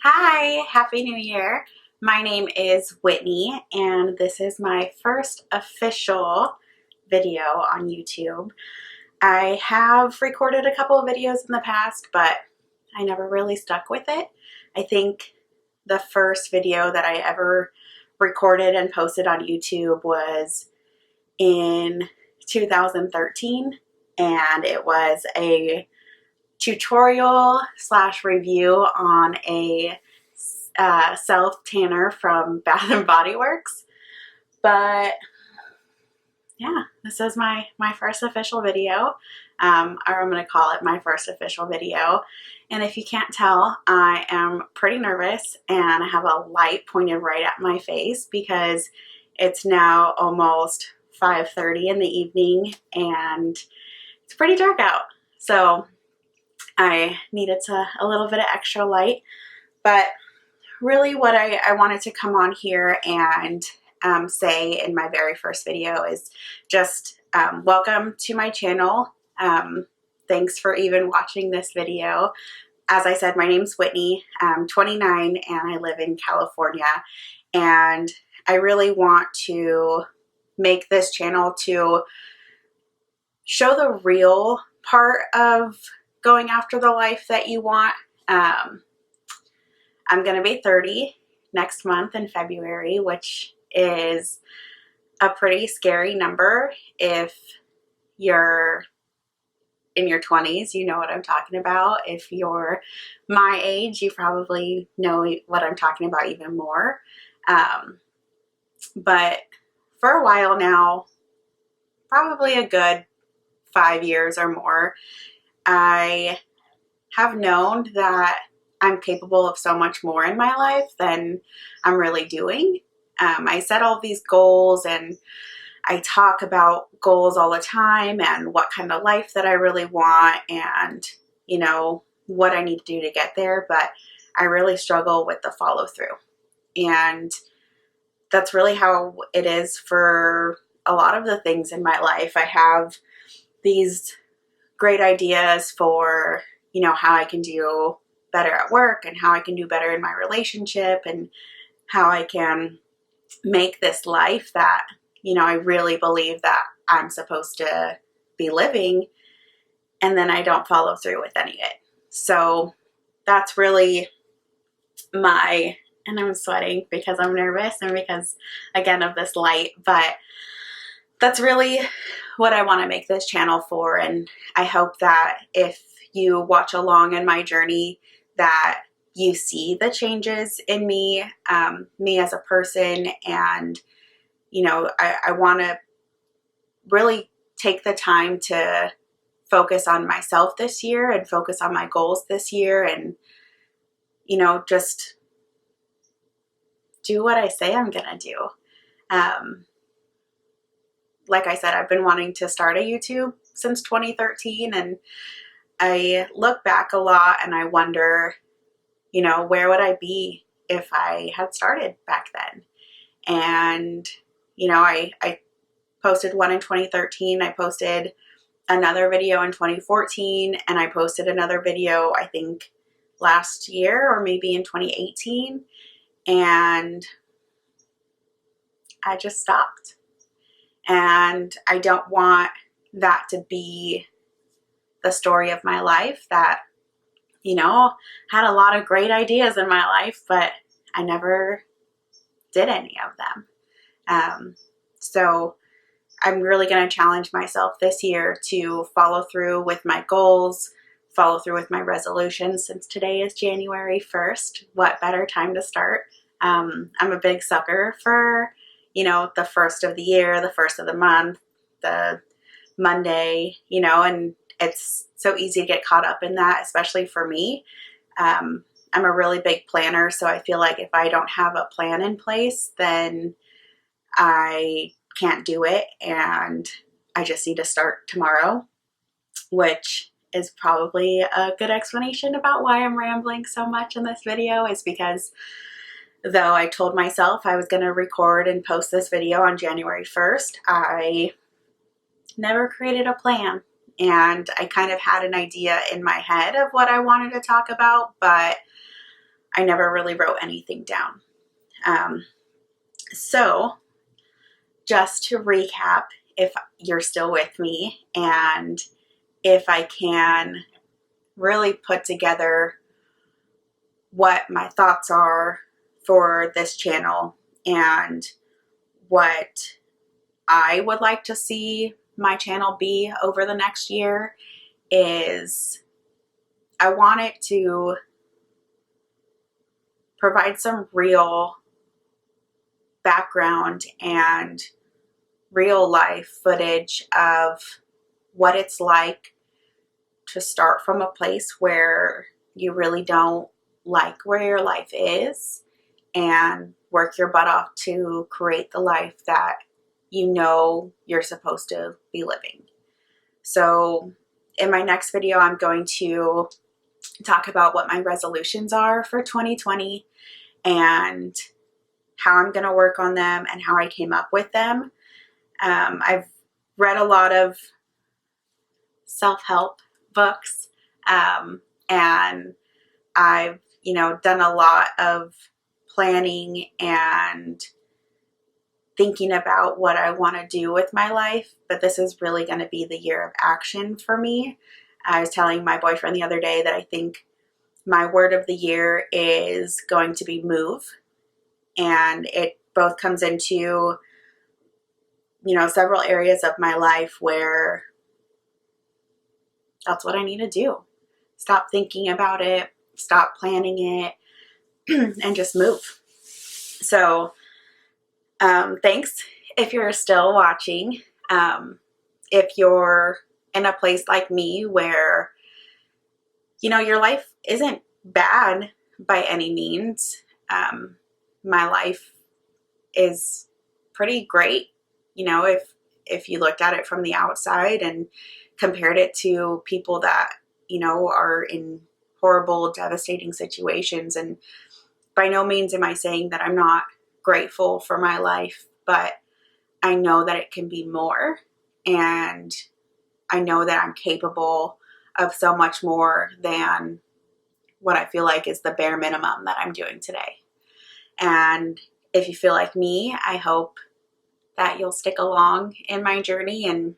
Hi, Happy New Year. My name is Whitney, and this is my first official video on YouTube. I have recorded a couple of videos in the past, but I never really stuck with it. I think the first video that I ever recorded and posted on YouTube was in 2013, and it was a tutorial slash review on a self tanner from Bath and Body Works. But yeah, this is my first official video, or I'm going to call it my first official video. And if you can't tell, I am pretty nervous and I have a light pointed right at my face because it's now almost 5:30 in the evening and it's pretty dark out. So I needed a little bit of extra light, but really what I wanted to come on here and say in my very first video is just welcome to my channel. Thanks for even watching this video. As I said, my name's Whitney. I'm 29 and I live in California, and I really want to make this channel to show the real part of going after the life that you want. I'm going to be 30 next month in February, which is a pretty scary number. If you're in your 20s, you know what I'm talking about. If you're my age, you probably know what I'm talking about even more. But for a while now, probably a good 5 years or more, I have known that I'm capable of so much more in my life than I'm really doing. I set all these goals and I talk about goals all the time and what kind of life that I really want and, you know, what I need to do to get there. But I really struggle with the follow through. And that's really how it is for a lot of the things in my life. I have these great ideas for, you know, how I can do better at work and how I can do better in my relationship and how I can make this life that, you know, I really believe that I'm supposed to be living, and then I don't follow through with any of it. So that's really and I'm sweating because I'm nervous and because, again, of this light, but that's really what I want to make this channel for. And I hope that if you watch along in my journey, that you see the changes in me, me as a person. And, you know, I want to really take the time to focus on myself this year and focus on my goals this year and, you know, just do what I say I'm going to do. Like I said, I've been wanting to start a YouTube since 2013, and I look back a lot and I wonder, you know, where would I be if I had started back then? And, you know, I posted one in 2013, I posted another video in 2014, and I posted another video, I think, last year or maybe in 2018, and I just stopped. And I don't want that to be the story of my life, that, you know, had a lot of great ideas in my life, but I never did any of them. So I'm really going to challenge myself this year to follow through with my goals, follow through with my resolutions. Since today is January 1st, what better time to start? I'm a big sucker for, you know, the first of the year, the first of the month, the Monday, you know, and it's so easy to get caught up in that, especially for me. I'm a really big planner, so I feel like if I don't have a plan in place, then I can't do it, and I just need to start tomorrow, which is probably a good explanation about why I'm rambling so much in this video, is because though I told myself I was going to record and post this video on January 1st, I never created a plan. And I kind of had an idea in my head of what I wanted to talk about, but I never really wrote anything down. So just to recap, if you're still with me, and if I can really put together what my thoughts are for this channel and what I would like to see my channel be over the next year, is I want it to provide some real background and real life footage of what it's like to start from a place where you really don't like where your life is and work your butt off to create the life that you know you're supposed to be living. So in my next video, I'm going to talk about what my resolutions are for 2020 and how I'm going to work on them and how I came up with them. I've read a lot of self-help books, and I've, done a lot of planning and thinking about what I want to do with my life, but this is really going to be the year of action for me. I was telling my boyfriend the other day that I think my word of the year is going to be move, and it both comes into several areas of my life where that's what I need to do. Stop thinking about it, stop planning it, and just move. So thanks if you're still watching. If you're in a place like me where, your life isn't bad by any means, my life is pretty great. If you looked at it from the outside and compared it to people that, are in horrible, devastating situations. And by no means am I saying that I'm not grateful for my life, but I know that it can be more. And I know that I'm capable of so much more than what I feel like is the bare minimum that I'm doing today. And if you feel like me, I hope that you'll stick along in my journey and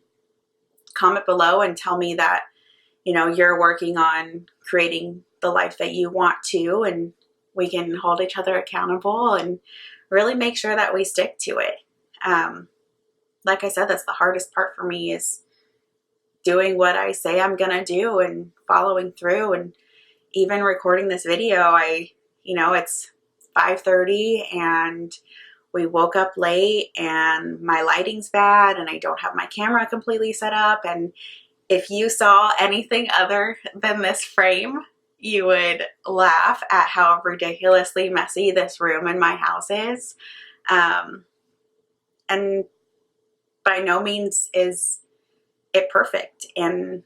comment below and tell me that, you're working on creating the life that you want to, and we can hold each other accountable and really make sure that we stick to it. Like I said, that's the hardest part for me, is doing what I say I'm going to do and following through. And even recording this video, it's 5:30 and we woke up late and my lighting's bad and I don't have my camera completely set up. And if you saw anything other than this frame, you would laugh at how ridiculously messy this room in my house is. And by no means is it perfect. And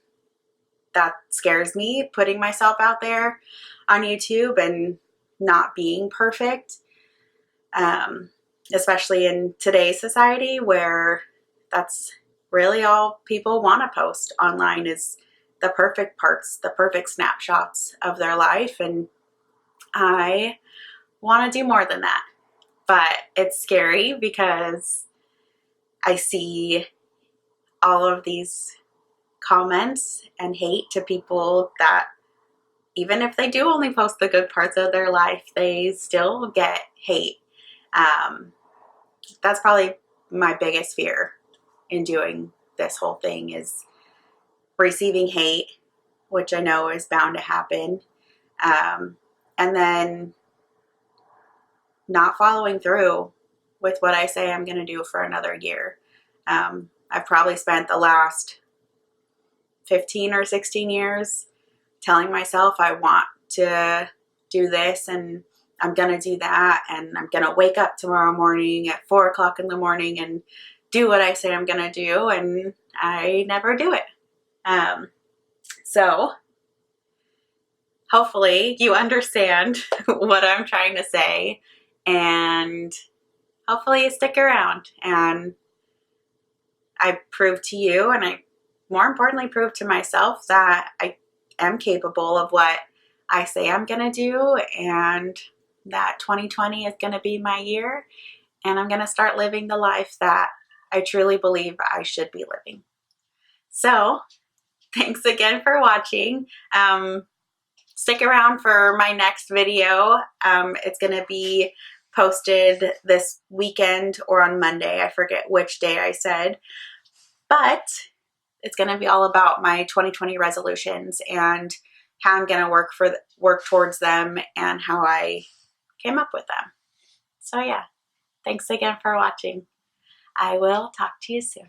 that scares me, putting myself out there on YouTube and not being perfect. Especially in today's society where that's really all people want to post online, is the perfect parts, the perfect snapshots of their life. And I want to do more than that. But it's scary because I see all of these comments and hate to people that, even if they do only post the good parts of their life, they still get hate. That's probably my biggest fear in doing this whole thing, is receiving hate, which I know is bound to happen, and then not following through with what I say I'm going to do for another year. I've probably spent the last 15 or 16 years telling myself I want to do this and I'm going to do that, and I'm going to wake up tomorrow morning at 4 o'clock in the morning and do what I say I'm going to do, and I never do it. So hopefully you understand what I'm trying to say, and hopefully you stick around, and I prove to you, and I more importantly prove to myself, that I am capable of what I say I'm going to do, and that 2020 is going to be my year, and I'm going to start living the life that I truly believe I should be living. So thanks again for watching. Stick around for my next video. It's going to be posted this weekend or on Monday. I forget which day I said, but it's going to be all about my 2020 resolutions and how I'm going to work towards them and how I came up with them. So yeah, thanks again for watching. I will talk to you soon.